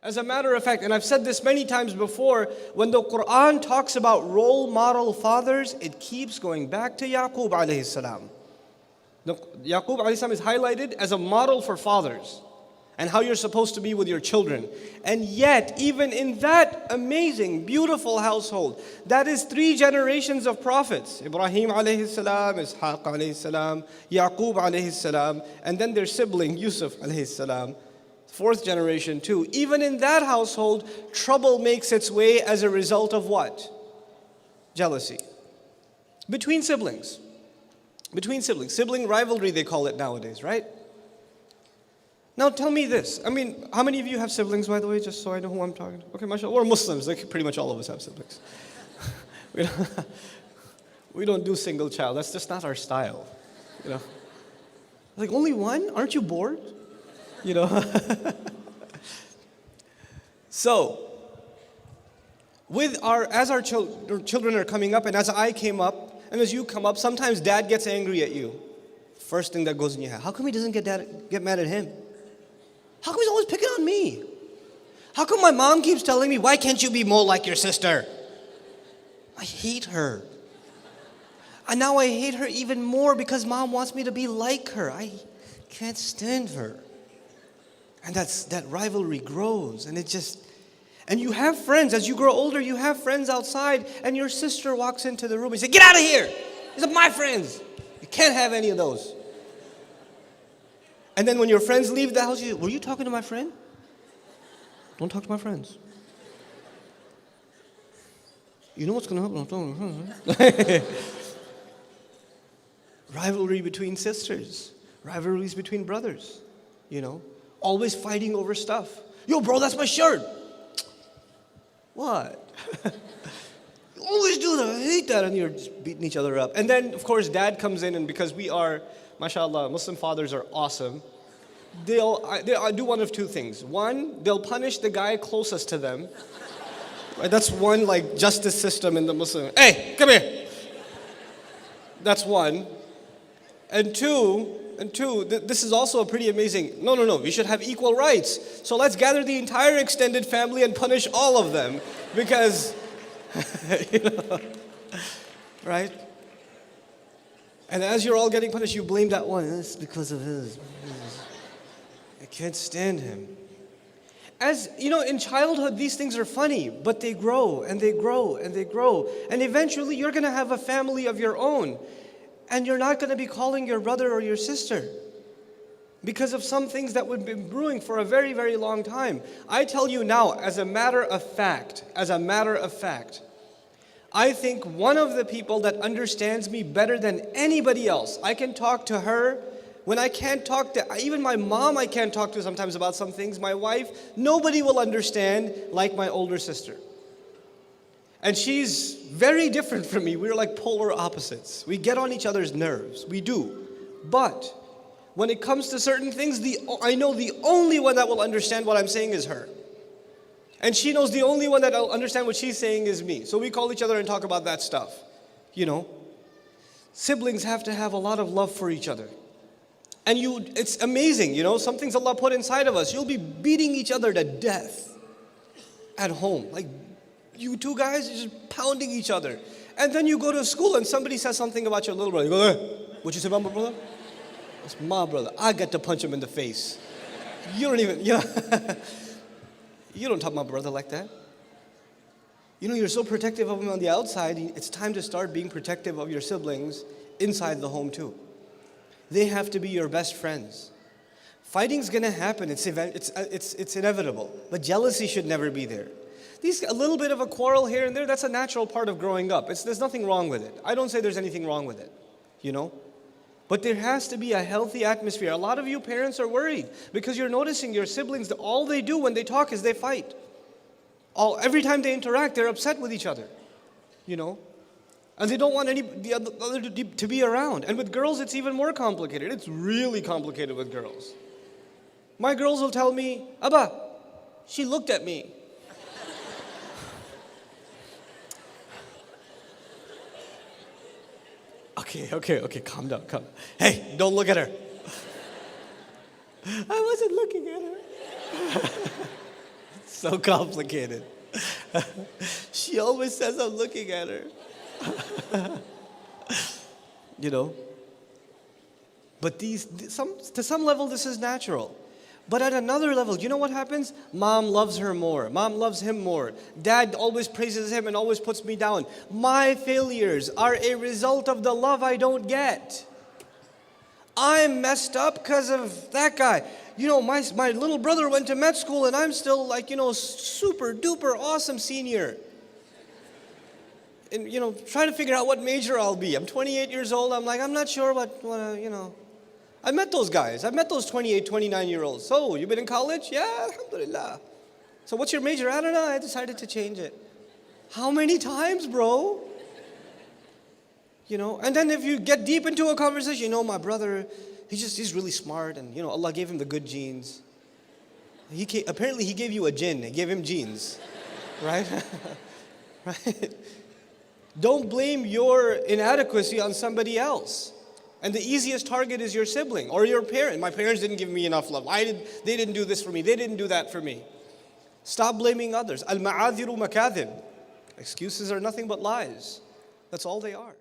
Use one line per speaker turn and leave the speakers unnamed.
As a matter of fact, and I've said this many times before, when the Quran talks about role model fathers, it keeps going back to Yaqub alayhi salam. Yaqub alayhi salam is highlighted as a model for fathers and how you're supposed to be with your children. And yet, even in that amazing, beautiful household, that is 3 generations of prophets. Ibrahim alayhi salam, Ishaq alayhi salam, Yaqub alayhi salam, and then their sibling Yusuf alayhi salam. 4th generation too. Even in that household, trouble makes its way as a result of what? Jealousy. Between siblings. Between siblings. Sibling rivalry, they call it nowadays, right? Now tell me this. I mean, how many of you have siblings, by the way, just so I know who I'm talking to? Okay, mashallah. We're Muslims. Like pretty much all of us have siblings. We don't do single child. That's just not our style. You know? Like, only one? Aren't you bored? You know? So, as our children are coming up, and as I came up, and as you come up, sometimes dad gets angry at you. First thing that goes in your head, how come he doesn't get mad at him? How come he's always picking on me? How come my mom keeps telling me, why can't you be more like your sister? I hate her. And now I hate her even more because mom wants me to be like her. I can't stand her. And that rivalry grows, and and you have friends, as you grow older, you have friends outside, and your sister walks into the room and says, get out of here! These are my friends. You can't have any of those. And then when your friends leave the house, were you talking to my friend? Don't talk to my friends. You know what's going to happen? Rivalry between sisters. Rivalries between brothers. You know? Always fighting over stuff. Yo, bro, that's my shirt. What? You always do that. I hate that. And you're just beating each other up. And then, of course, dad comes in, and because we are, mashallah, Muslim fathers are awesome. They'll do one of 2 things. One, they'll punish the guy closest to them. Right? That's one like justice system in the Muslim. Hey, come here. That's one. And two, this is also a pretty amazing, no, we should have equal rights. So let's gather the entire extended family and punish all of them. Because, you know, right? And as you're all getting punished, you blame that one. It's because of his. I can't stand him. As, you know, in childhood, these things are funny, but they grow, and they grow, and they grow. And eventually, you're going to have a family of your own. And you're not going to be calling your brother or your sister because of some things that would be brewing for a very, very long time. I tell you now, as a matter of fact, I think one of the people that understands me better than anybody else, I can talk to her when I can't talk to, even my mom I can't talk to sometimes about some things, my wife, nobody will understand like my older sister. And she's very different from me. We're like polar opposites. We get on each other's nerves. We do. But when it comes to certain things, I know the only one that will understand what I'm saying is her. And she knows the only one that will understand what she's saying is me. So we call each other and talk about that stuff. You know, siblings have to have a lot of love for each other. And it's amazing, you know, some things Allah put inside of us. You'll be beating each other to death at home. Like, you two guys are just pounding each other. And then you go to school and somebody says something about your little brother. You go, hey, what you say about my brother? That's my brother. I get to punch him in the face. You don't even, you don't talk to my brother like that. You know, you're so protective of him on the outside. It's time to start being protective of your siblings inside the home too. They have to be your best friends. Fighting's gonna happen. It's inevitable. But jealousy should never be there. A little bit of a quarrel here and there, that's a natural part of growing up. There's nothing wrong with it. I don't say there's anything wrong with it, you know. But there has to be a healthy atmosphere. A lot of you parents are worried because you're noticing your siblings, all they do when they talk is they fight. Every time they interact, they're upset with each other, you know. And they don't want the other to be around. And with girls, it's even more complicated. It's really complicated with girls. My girls will tell me, Abba, she looked at me. Okay, calm down. Hey, don't look at her. I wasn't looking at her. So complicated. She always says I'm looking at her. You know. But to some level, this is natural. But at another level, you know what happens? Mom loves her more. Mom loves him more. Dad always praises him and always puts me down. My failures are a result of the love I don't get. I'm messed up because of that guy. You know, my little brother went to med school and I'm still like, super duper awesome senior. And, trying to figure out what major I'll be. I'm 28 years old. I'm like, I'm not sure what. I met those guys. I met those 28, 29-year-olds. So, you been in college? Yeah, alhamdulillah. So what's your major? I don't know. I decided to change it. How many times, bro? And then if you get deep into a conversation, my brother, he's really smart and, Allah gave him the good genes. Apparently he gave you a jinn. He gave him genes, right? Right? Don't blame your inadequacy on somebody else. And the easiest target is your sibling or your parent. My parents didn't give me enough love. They didn't do this for me. They didn't do that for me. Stop blaming others. Al-ma'adhiru makadhib. Excuses are nothing but lies. That's all they are.